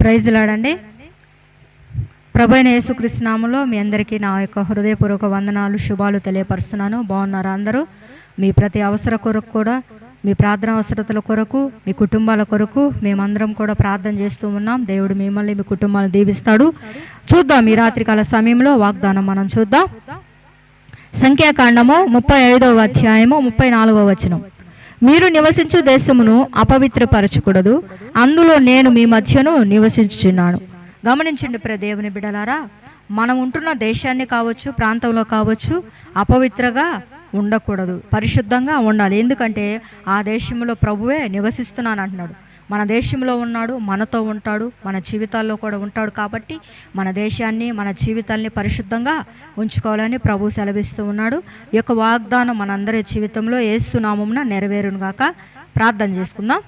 Praise లాడండి. ప్రభు అయిన యేసుక్రీస్తు నామములో మీ అందరికీ నా యొక్క హృదయపూర్వక వందనాలు, శుభాలు తెలియపరుస్తున్నాను. బాగున్నారా అందరూ? మీ ప్రతి అవసర కొరకు కూడా, మీ ప్రార్థన అవసరతల కొరకు, మీ కుటుంబాల కొరకు మేమందరం కూడా ప్రార్థన చేస్తూ ఉన్నాం. దేవుడు మిమ్మల్ని, మీ కుటుంబాలను దీవిస్తాడు. చూద్దాం, ఈ రాత్రికాల సమయంలో వాగ్దానం మనం చూద్దాం. సంఖ్యాకాండము 35వ అధ్యాయము 34వ వచనం. మీరు నివసించు దేశమును అపవిత్రపరచకూడదు, అందులో నేను మీ మధ్యను నివసించుచున్నాను. గమనించండి దేవుని బిడ్డలారా, మనం ఉంటున్న దేశాన్ని కావచ్చు, ప్రాంతంలో కావచ్చు, అపవిత్రగా ఉండకూడదు, పరిశుద్ధంగా ఉండాలి. ఎందుకంటే ఆ దేశంలో ప్రభువే నివసిస్తున్నాను అంటున్నాడు. మన దేశంలో ఉన్నాడు, మనతో ఉంటాడు, మన జీవితాల్లో కూడా ఉంటాడు. కాబట్టి మన దేశాన్ని, మన జీవితాల్ని పరిశుద్ధంగా ఉంచుకోవాలని ప్రభు సెలవిస్తూ ఉన్నాడు. ఈ యొక్క వాగ్దానం మనందరి జీవితంలో యేసు నామమున నెరవేరును గాక. ప్రార్థన చేసుకుందాం.